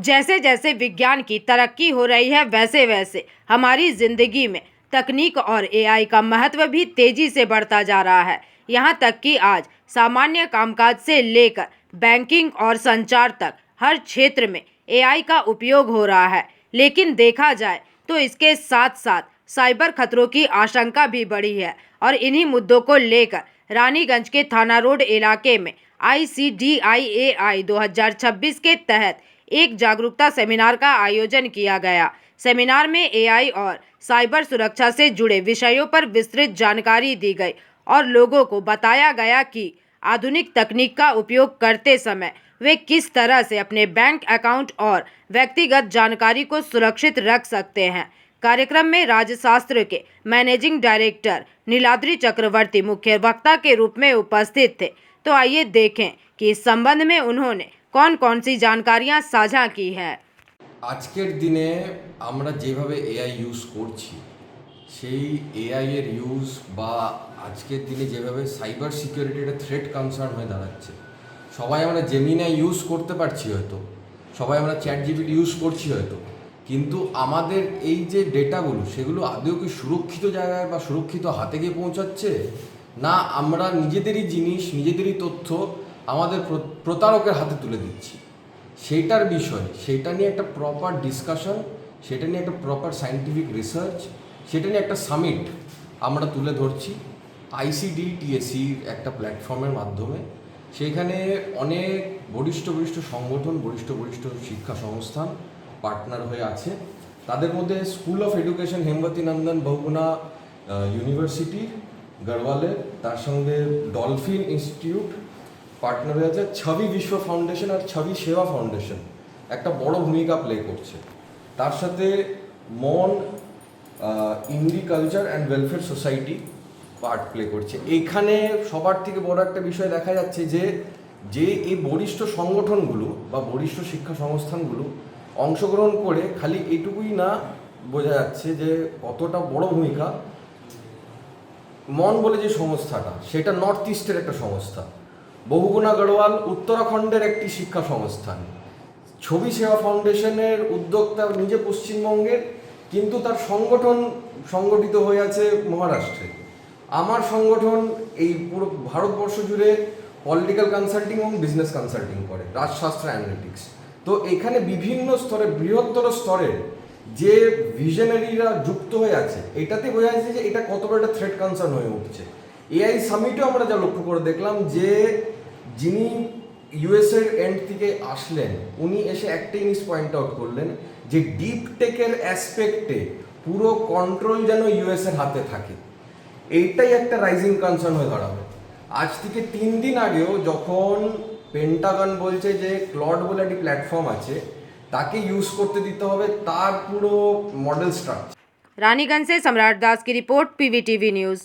जैसे जैसे विज्ञान की तरक्की हो रही है वैसे वैसे हमारी जिंदगी में तकनीक और एआई का महत्व भी तेजी से बढ़ता जा रहा है। यहाँ तक कि आज सामान्य कामकाज से लेकर बैंकिंग और संचार तक हर क्षेत्र में एआई का उपयोग हो रहा है। लेकिन देखा जाए तो इसके साथ साथ साइबर खतरों की आशंका भी बढ़ी है और इन्हीं मुद्दों को लेकर रानीगंज के थाना रोड इलाके में ICDIAI 2026 के तहत एक जागरूकता सेमिनार का आयोजन किया गया। सेमिनार में एआई और साइबर सुरक्षा से जुड़े विषयों पर विस्तृत जानकारी दी गई और लोगों को बताया गया कि आधुनिक तकनीक का उपयोग करते समय वे किस तरह से अपने बैंक अकाउंट और व्यक्तिगत जानकारी को सुरक्षित रख सकते हैं। कार्यक्रम में राजशास्त्र के मैनेजिंग डायरेक्टर नीलाद्री चक्रवर्ती मुख्य वक्ता के रूप में उपस्थित थे। तो आइए देखें कि इस संबंध में उन्होंने कौन कौन सी जानकारियां साझा की हैं। আজকের দিনে আমরা যেভাবে এআই ইউজ করছি সেই এআই এর ইউজ বা আজকের দিনে যেভাবে সাইবার সিকিউরিটি একটা থ্রেট কনসার্ন হয়ে দাঁড়াচ্ছে, সবাই আমরা জেমিনাই ইউজ করতে পারছি হয়তো, সবাই আমরা চ্যাট জিপিটি ইউজ করছি হয়তো, কিন্তু আমাদের এই যে ডেটাগুলো সেগুলো আদৌ কি সুরক্ষিত জায়গায় বা সুরক্ষিত হাতে গিয়ে পৌঁছাচ্ছে, না আমরা নিজেদেরই জিনিস নিজেদেরই তথ্য আমাদের প্রতারকের হাতে তুলে দিচ্ছি। সেইটার বিষয়, সেটা নিয়ে একটা প্রপার ডিসকাশন, সেটা নিয়ে একটা প্রপার সায়েন্টিফিক রিসার্চ, সেটা নিয়ে একটা সামিট আমরা তুলে ধরছি ICDTSEর একটা প্ল্যাটফর্মের মাধ্যমে। সেখানে অনেক বরিষ্ঠ সংগঠন, বরিষ্ঠ শিক্ষা সংস্থান পার্টনার হয়ে আছে। তাদের মধ্যে school of education Hemvati Nandan Bahuguna university গড়ওয়ালের, তার সঙ্গে ডলফিন ইনস্টিটিউট পার্টনার হয়ে আছে, ছবি বিশ্ব ফাউন্ডেশন আর ছবি সেবা ফাউন্ডেশন একটা বড় ভূমিকা প্লে করছে। তার সাথে মন ইন্ডি culture and welfare society part play করছে। এইখানে সবার থেকে বড় একটা বিষয় দেখা যাচ্ছে যে এই বরিষ্ঠ সংগঠনগুলো বা বরিষ্ঠ শিক্ষা সংস্থানগুলো অংশগ্রহণ করে খালি এইটুকুই না বোঝা যাচ্ছে যে কতটা বড় ভূমিকা মন বলে যে সংস্থাটা, সেটা নর্থ ইস্টের একটা সংস্থা। বহুগুণা গড়ওয়াল উত্তরাখণ্ডের একটি শিক্ষা সংস্থান। ছবি সেবা ফাউন্ডেশনের উদ্যোক্তা নিজে পশ্চিমবঙ্গের, কিন্তু তার সংগঠন সংগঠিত হয়ে আছে মহারাষ্ট্রে। আমার সংগঠন এই পুরো ভারতবর্ষ জুড়ে পলিটিক্যাল কনসাল্টিং এবং বিজনেস কনসাল্টিং করে, রাজশাস্ত্র অ্যানালিটিক্স। তো এখানে বিভিন্ন স্তরে, বৃহত্তর স্তরের যে ভিশনারিরা যুক্ত হয়ে আছে, এটাতে বোঝা যাচ্ছে যে এটা কত বড় একটা থ্রেট কনসার্ন হয়ে উঠছে। এআই সামিটেও আমরা যা লক্ষ্য করে দেখলাম যে যিনি ইউএসের এন্ড থেকে আসলেন, উনি এসে একটা জিনিস পয়েন্ট আউট করলেন যে ডিপ টেকের অ্যাসপেক্টে পুরো কন্ট্রোল যেন ইউএসের হাতে থাকে। এইটাই একটা রাইজিং কনসার্ন হয়ে দাঁড়াবে। আজ থেকে 3 দিন আগেও যখন পেন্টাগন বলছে যে ক্লড বলে একটি প্ল্যাটফর্ম আছে, তাকে ইউজ করতে দিতে হবে তার পুরো মডেল স্ট্রাকচার। रानीगंज से सम्राट दास की रिपोर्ट, PVTV न्यूज।